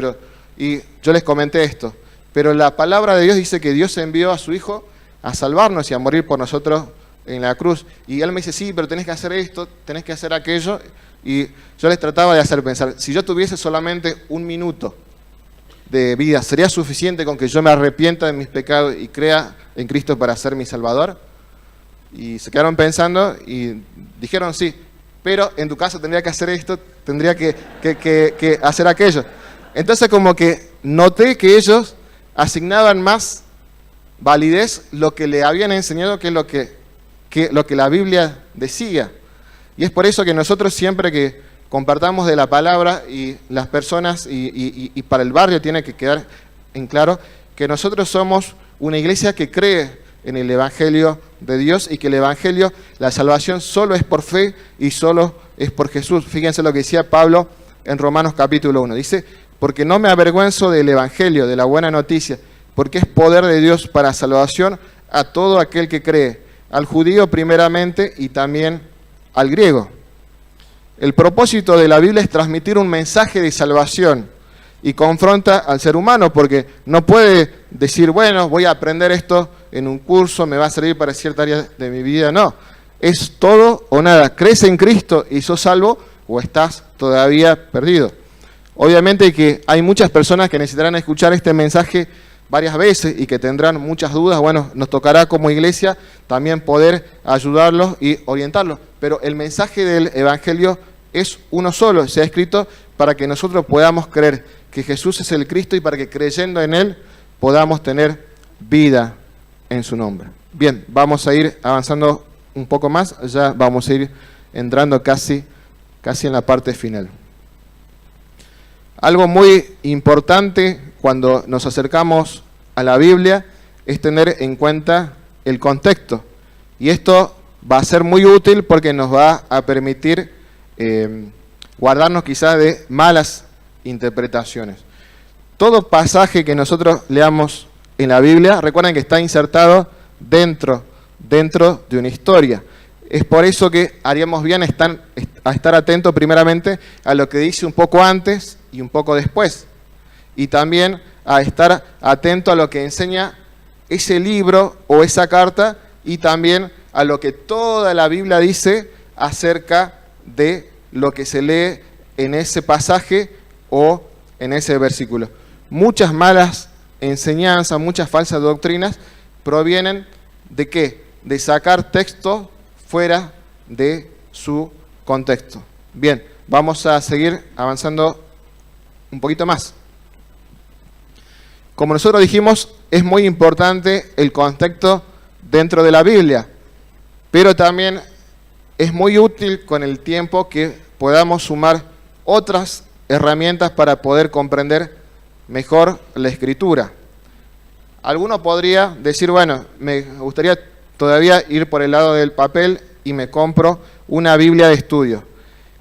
y yo les comenté esto. Pero la palabra de Dios dice que Dios envió a su Hijo a salvarnos y a morir por nosotros en la cruz. Y él me dice, sí, pero tenés que hacer esto, tenés que hacer aquello. Y yo les trataba de hacer pensar, si yo tuviese solamente un minuto de vida, ¿sería suficiente con que yo me arrepienta de mis pecados y crea en Cristo para ser mi Salvador? Y se quedaron pensando y dijeron sí, pero en tu caso tendría que hacer esto, tendría que hacer aquello. Entonces como que noté que ellos asignaban más validez lo que le habían enseñado que lo que la Biblia decía. Y es por eso que nosotros siempre que compartamos de la palabra y las personas y para el barrio tiene que quedar en claro que nosotros somos una iglesia que cree en el Evangelio de Dios y que el Evangelio, la salvación solo es por fe y solo es por Jesús. Fíjense lo que decía Pablo en Romanos capítulo 1. Dice, porque no me avergüenzo del Evangelio, de la buena noticia, porque es poder de Dios para salvación a todo aquel que cree, al judío primeramente y también al griego. El propósito de la Biblia es transmitir un mensaje de salvación y confronta al ser humano, porque no puede decir, bueno, voy a aprender esto en un curso, me va a servir para cierta área de mi vida. No, es todo o nada. ¿Crees en Cristo y sos salvo o estás todavía perdido? Obviamente que hay muchas personas que necesitarán escuchar este mensaje varias veces y que tendrán muchas dudas. Bueno, nos tocará como iglesia también poder ayudarlos y orientarlos. Pero el mensaje del Evangelio es uno solo, se ha escrito para que nosotros podamos creer que Jesús es el Cristo y para que creyendo en Él podamos tener vida en su nombre. Bien, vamos a ir avanzando un poco más, ya vamos a ir entrando casi en la parte final. Algo muy importante cuando nos acercamos a la Biblia es tener en cuenta el contexto. Y esto va a ser muy útil porque nos va a permitir guardarnos quizás de malas interpretaciones. Todo pasaje que nosotros leamos en la Biblia, recuerden que está insertado dentro de una historia. Es por eso que haríamos bien a estar atentos primeramente a lo que dice un poco antes y un poco después. Y también a estar atento a lo que enseña ese libro o esa carta y también a lo que toda la Biblia dice acerca de lo que se lee en ese pasaje o en ese versículo. Muchas malas enseñanzas, muchas falsas doctrinas provienen ¿de qué? De sacar texto fuera de su contexto. Bien, vamos a seguir avanzando un poquito más. Como nosotros dijimos, es muy importante el contexto dentro de la Biblia, pero también es muy útil con el tiempo que podamos sumar otras herramientas para poder comprender mejor la Escritura. Alguno podría decir, bueno, me gustaría todavía ir por el lado del papel y me compro una Biblia de estudio.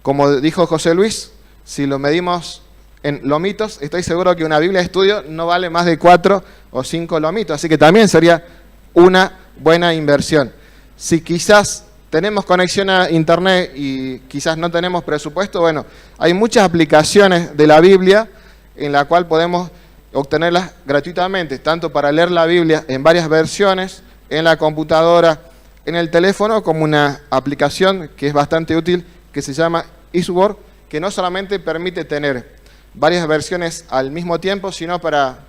Como dijo José Luis, si lo medimos en lomitos, estoy seguro que una Biblia de estudio no vale más de 4 o 5 lomitos, así que también sería una buena inversión. Si quizás tenemos conexión a internet y quizás no tenemos presupuesto, bueno, hay muchas aplicaciones de la Biblia en la cual podemos obtenerlas gratuitamente, tanto para leer la Biblia en varias versiones, en la computadora, en el teléfono, como una aplicación que es bastante útil, que se llama eSword, que no solamente permite tener varias versiones al mismo tiempo, sino para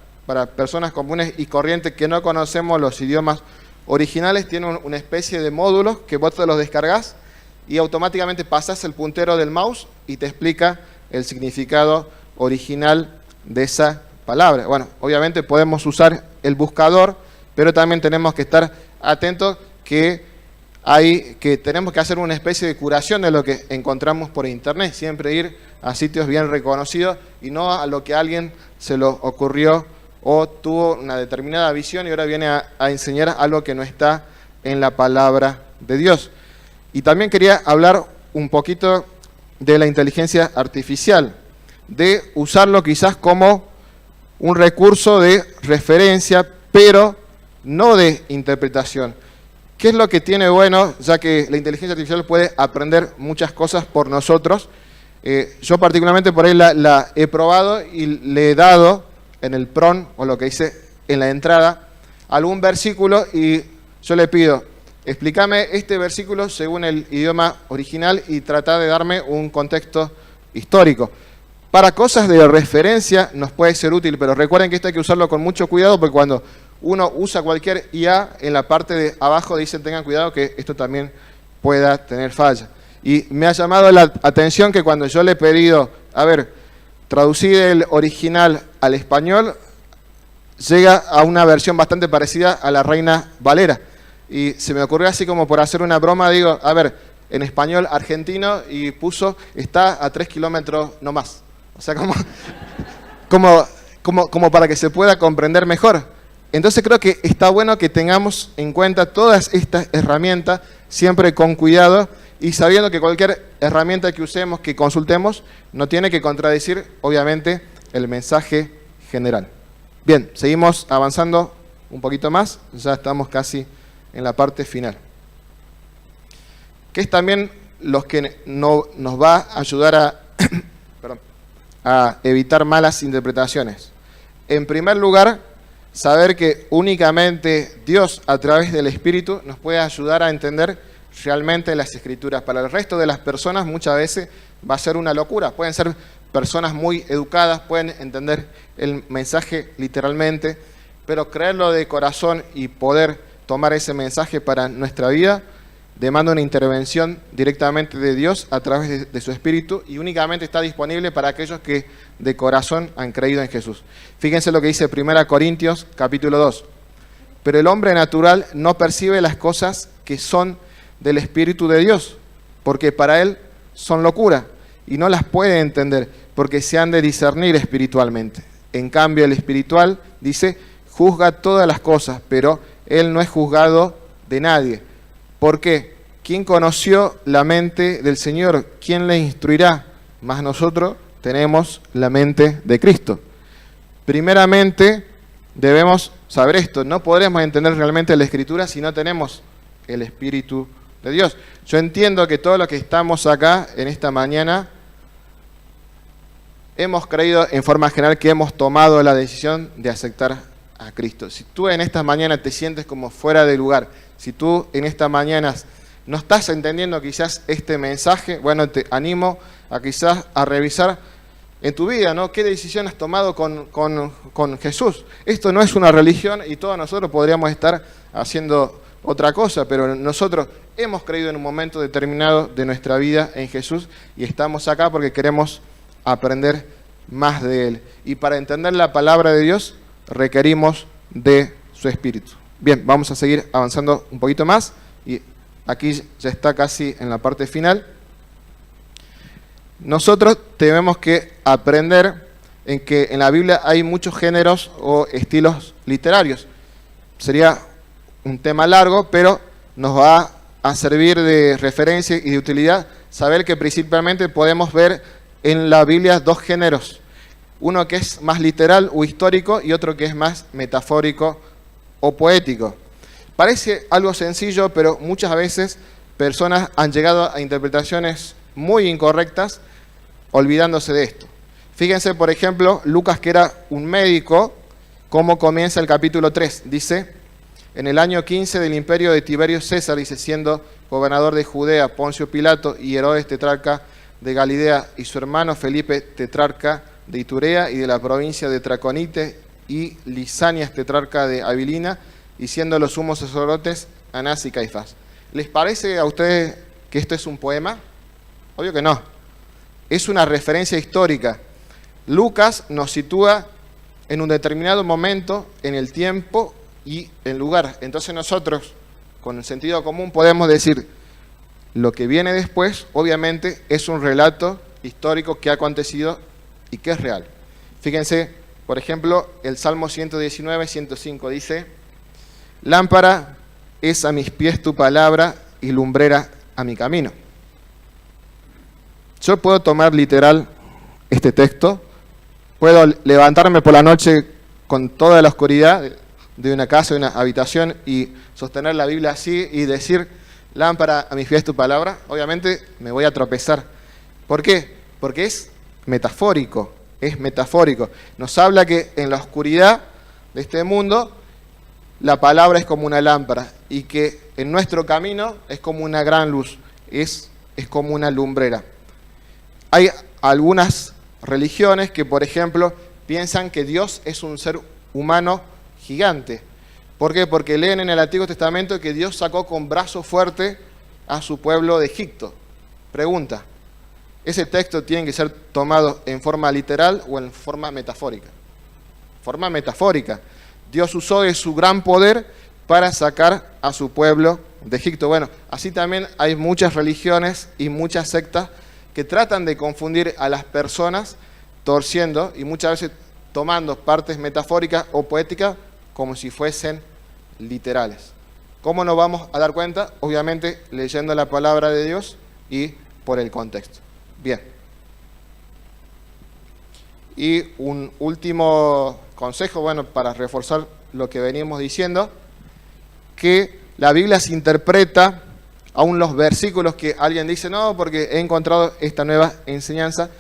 personas comunes y corrientes que no conocemos los idiomas originales, tiene una especie de módulos que vos te los descargas y automáticamente pasas el puntero del mouse y te explica el significado original de esa palabra. Bueno, obviamente podemos usar el buscador, pero también tenemos que estar atentos que tenemos que hacer una especie de curación de lo que encontramos por internet, siempre ir a sitios bien reconocidos y no a lo que a alguien se le ocurrió o tuvo una determinada visión y ahora viene a enseñar algo que no está en la palabra de Dios. Y también quería hablar un poquito de la inteligencia artificial, de usarlo quizás como un recurso de referencia, pero no de interpretación. ¿Qué es lo que tiene bueno, ya que la inteligencia artificial puede aprender muchas cosas por nosotros? Yo particularmente por ahí la he probado y le he dado en el prompt, o lo que dice en la entrada, algún versículo y yo le pido, explícame este versículo según el idioma original y trata de darme un contexto histórico. Para cosas de referencia nos puede ser útil, pero recuerden que esto hay que usarlo con mucho cuidado porque cuando uno usa cualquier IA, en la parte de abajo dicen tengan cuidado que esto también pueda tener falla. Y me ha llamado la atención que cuando yo le he pedido, a ver, traducir el original al español, llega a una versión bastante parecida a la Reina Valera. Y se me ocurrió así como por hacer una broma, digo, a ver, en español argentino y puso, está a 3 kilómetros no más. O sea, como para que se pueda comprender mejor. Entonces creo que está bueno que tengamos en cuenta todas estas herramientas, siempre con cuidado y sabiendo que cualquier herramienta que usemos, que consultemos, no tiene que contradecir, obviamente, el mensaje general. Bien, seguimos avanzando un poquito más, ya estamos casi en la parte final. Que es también lo que nos va a ayudar a evitar malas interpretaciones. En primer lugar, saber que únicamente Dios, a través del Espíritu, nos puede ayudar a entender realmente las Escrituras. Para el resto de las personas muchas veces va a ser una locura. Pueden ser personas muy educadas, pueden entender el mensaje literalmente, pero creerlo de corazón y poder tomar ese mensaje para nuestra vida demanda una intervención directamente de Dios a través de su Espíritu y únicamente está disponible para aquellos que de corazón han creído en Jesús. Fíjense lo que dice 1 Corintios capítulo 2. Pero el hombre natural no percibe las cosas que son del Espíritu de Dios, porque para él son locura y no las puede entender, porque se han de discernir espiritualmente. En cambio, el espiritual, dice, juzga todas las cosas, pero él no es juzgado de nadie. ¿Por qué? ¿Quién conoció la mente del Señor? ¿Quién le instruirá? Mas nosotros tenemos la mente de Cristo. Primeramente, debemos saber esto. No podremos entender realmente la Escritura si no tenemos el Espíritu de Dios. Yo entiendo que todos los que estamos acá en esta mañana hemos creído en forma general que hemos tomado la decisión de aceptar a Cristo. Si tú en esta mañana te sientes como fuera de lugar, si tú en esta mañana no estás entendiendo quizás este mensaje, bueno, te animo a quizás a revisar en tu vida, ¿no? ¿Qué decisión has tomado con Jesús? Esto no es una religión y todos nosotros podríamos estar haciendo otra cosa, pero nosotros hemos creído en un momento determinado de nuestra vida en Jesús y estamos acá porque queremos aprender más de Él. Y para entender la palabra de Dios requerimos de su Espíritu. Bien, vamos a seguir avanzando un poquito más y aquí ya está casi en la parte final. Nosotros tenemos que aprender en que en la Biblia hay muchos géneros o estilos literarios. Sería un tema largo, pero nos va a servir de referencia y de utilidad saber que principalmente podemos ver en la Biblia dos géneros. Uno que es más literal o histórico y otro que es más metafórico o poético. Parece algo sencillo, pero muchas veces personas han llegado a interpretaciones muy incorrectas olvidándose de esto. Fíjense, por ejemplo, Lucas, que era un médico, cómo comienza el capítulo 3. Dice, en el año 15 del imperio de Tiberio César, dice, siendo gobernador de Judea, Poncio Pilato y Herodes tetrarca de Galilea y su hermano Felipe tetrarca de Iturea y de la provincia de Traconite y Lisanias tetrarca de Abilina y siendo los sumos sacerdotes Anás y Caifás. ¿Les parece a ustedes que esto es un poema? Obvio que no. Es una referencia histórica. Lucas nos sitúa en un determinado momento, en el tiempo y el lugar. Entonces nosotros, con el sentido común, podemos decir, lo que viene después, obviamente, es un relato histórico que ha acontecido y que es real. Fíjense, por ejemplo, el Salmo 119, 105 dice, lámpara es a mis pies tu palabra y lumbrera a mi camino. Yo puedo tomar literal este texto, puedo levantarme por la noche con toda la oscuridad de una casa, de una habitación y sostener la Biblia así y decir, lámpara a mis pies tu palabra. Obviamente me voy a tropezar. ¿Por qué? Porque es metafórico, es metafórico. Nos habla que en la oscuridad de este mundo la palabra es como una lámpara y que en nuestro camino es como una gran luz, es como una lumbrera. Hay algunas religiones que, por ejemplo, piensan que Dios es un ser humano gigante. ¿Por qué? Porque leen en el Antiguo Testamento que Dios sacó con brazo fuerte a su pueblo de Egipto. Pregunta, ¿ese texto tiene que ser tomado en forma literal o en forma metafórica? Forma metafórica. Dios usó de su gran poder para sacar a su pueblo de Egipto. Bueno, así también hay muchas religiones y muchas sectas que tratan de confundir a las personas torciendo y muchas veces tomando partes metafóricas o poéticas como si fuesen literales. ¿Cómo nos vamos a dar cuenta? Obviamente leyendo la palabra de Dios y por el contexto. Bien. Y un último consejo, bueno, para reforzar lo que venimos diciendo, que la Biblia se interpreta aún los versículos que alguien dice, no, porque he encontrado esta nueva enseñanza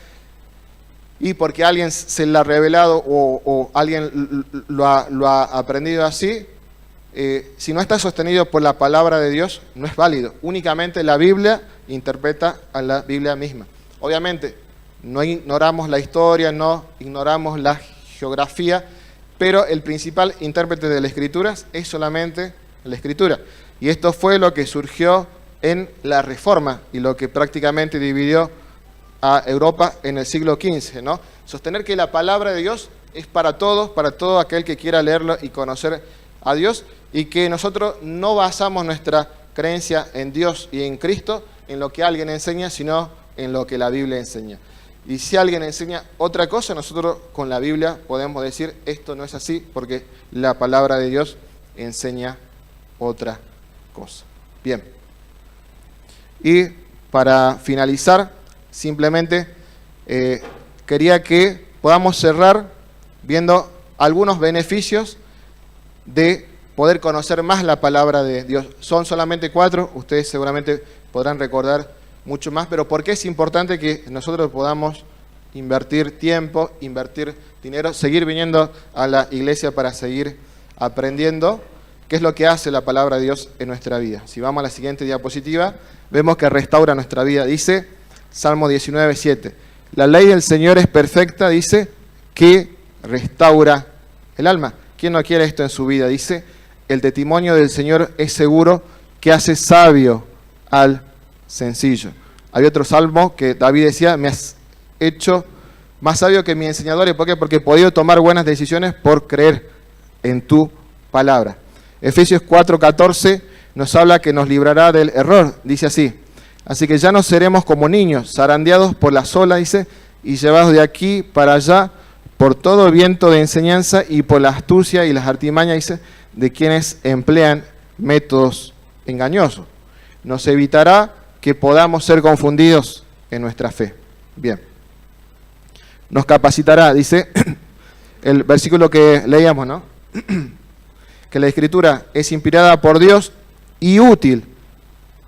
y porque alguien se la ha revelado o alguien lo ha aprendido así, si no está sostenido por la palabra de Dios, no es válido. Únicamente la Biblia interpreta a la Biblia misma. Obviamente, no ignoramos la historia, no ignoramos la geografía, pero el principal intérprete de las Escrituras es solamente la Escritura. Y esto fue lo que surgió en la Reforma y lo que prácticamente dividió a Europa en el siglo XV, ¿no? Sostener que la palabra de Dios es para todos, para todo aquel que quiera leerlo y conocer a Dios, y que nosotros no basamos nuestra creencia en Dios y en Cristo en lo que alguien enseña, sino en lo que la Biblia enseña. Y si alguien enseña otra cosa, nosotros con la Biblia podemos decir, esto no es así, porque la palabra de Dios enseña otra cosa. Bien. Y para finalizar, simplemente quería que podamos cerrar viendo algunos beneficios de poder conocer más la palabra de Dios. Son solamente 4, ustedes seguramente podrán recordar mucho más, pero ¿por qué es importante que nosotros podamos invertir tiempo, invertir dinero, seguir viniendo a la iglesia para seguir aprendiendo? ¿Qué es lo que hace la palabra de Dios en nuestra vida? Si vamos a la siguiente diapositiva, vemos que restaura nuestra vida. Dice Salmo 19:7. La ley del Señor es perfecta, dice, que restaura el alma. ¿Quién no quiere esto en su vida? Dice, el testimonio del Señor es seguro, que hace sabio al sencillo. Había otro salmo que David decía, me has hecho más sabio que mi enseñador. ¿Y por qué? Porque he podido tomar buenas decisiones por creer en tu palabra. Efesios 4:14 nos habla que nos librará del error. Dice así, así que ya no seremos como niños, zarandeados por las olas, dice, y llevados de aquí para allá por todo el viento de enseñanza y por la astucia y las artimañas, dice, de quienes emplean métodos engañosos. Nos evitará que podamos ser confundidos en nuestra fe. Bien. Nos capacitará, dice el versículo que leíamos, ¿no? Que la Escritura es inspirada por Dios y útil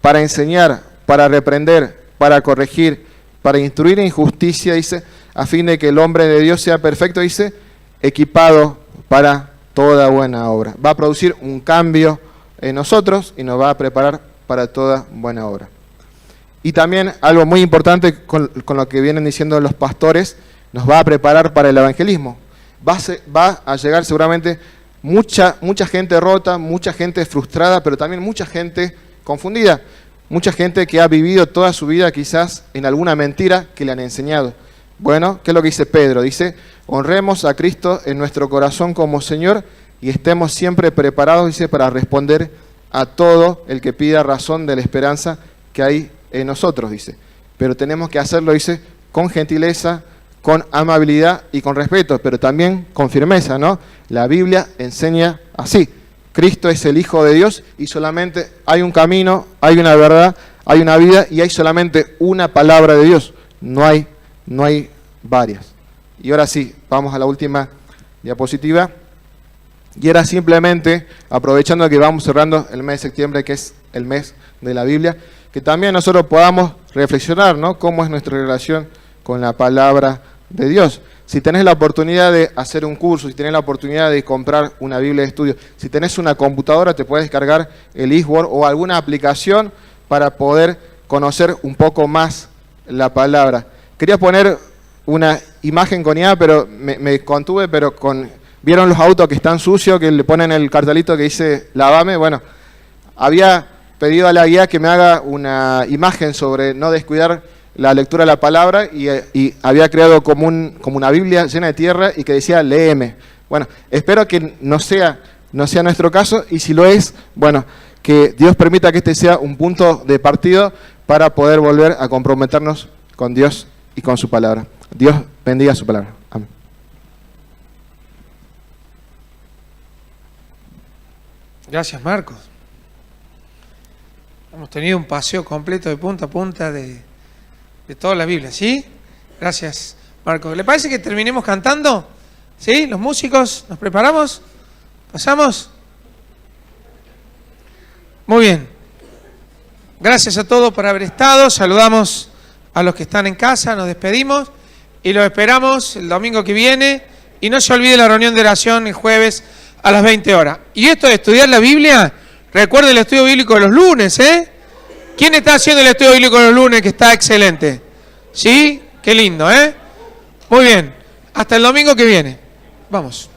para enseñar, para reprender, para corregir, para instruir en justicia, dice, a fin de que el hombre de Dios sea perfecto, dice, equipado para toda buena obra. Va a producir un cambio en nosotros y nos va a preparar para toda buena obra. Y también algo muy importante con lo que vienen diciendo los pastores, nos va a preparar para el evangelismo. Va a llegar seguramente mucha gente rota, mucha gente frustrada, pero también mucha gente confundida. Mucha gente que ha vivido toda su vida quizás en alguna mentira que le han enseñado. Bueno, ¿qué es lo que dice Pedro? Dice, honremos a Cristo en nuestro corazón como Señor y estemos siempre preparados, dice, para responder a todo el que pida razón de la esperanza que hay en nosotros, dice. Pero tenemos que hacerlo, dice, con gentileza, con amabilidad y con respeto, pero también con firmeza, ¿no? La Biblia enseña así. Cristo es el Hijo de Dios y solamente hay un camino, hay una verdad, hay una vida y hay solamente una palabra de Dios. No hay varias. Y ahora sí, vamos a la última diapositiva. Y era simplemente, aprovechando que vamos cerrando el mes de septiembre, que es el mes de la Biblia, que también nosotros podamos reflexionar, ¿no? Cómo es nuestra relación con la palabra de Dios. Si tenés la oportunidad de hacer un curso, si tenés la oportunidad de comprar una Biblia de estudio, si tenés una computadora, te puedes descargar el eWord o alguna aplicación para poder conocer un poco más la palabra. Quería poner una imagen con IA, pero me contuve, pero ¿vieron los autos que están sucios, que le ponen el cartelito que dice lavame? Bueno, había pedido a la guía que me haga una imagen sobre no descuidar la lectura de la palabra y había creado como una Biblia llena de tierra y que decía léeme. Bueno, espero que no sea nuestro caso y si lo es, bueno, que Dios permita que este sea un punto de partida para poder volver a comprometernos con Dios y con su palabra. Dios bendiga su palabra. Amén. Gracias, Marcos. Hemos tenido un paseo completo de punta a punta de toda la Biblia, ¿sí? Gracias, Marcos. ¿Le parece que terminemos cantando? ¿Sí? Los músicos, ¿nos preparamos? ¿Pasamos? Muy bien. Gracias a todos por haber estado. Saludamos a los que están en casa, nos despedimos y los esperamos el domingo que viene. Y no se olvide la reunión de oración el jueves a las 20 horas. Y esto de estudiar la Biblia, recuerde el estudio bíblico de los lunes, ¿eh? ¿Quién está haciendo el estudio bíblico de los lunes que está excelente? ¿Sí? Qué lindo, ¿eh? Muy bien. Hasta el domingo que viene. Vamos.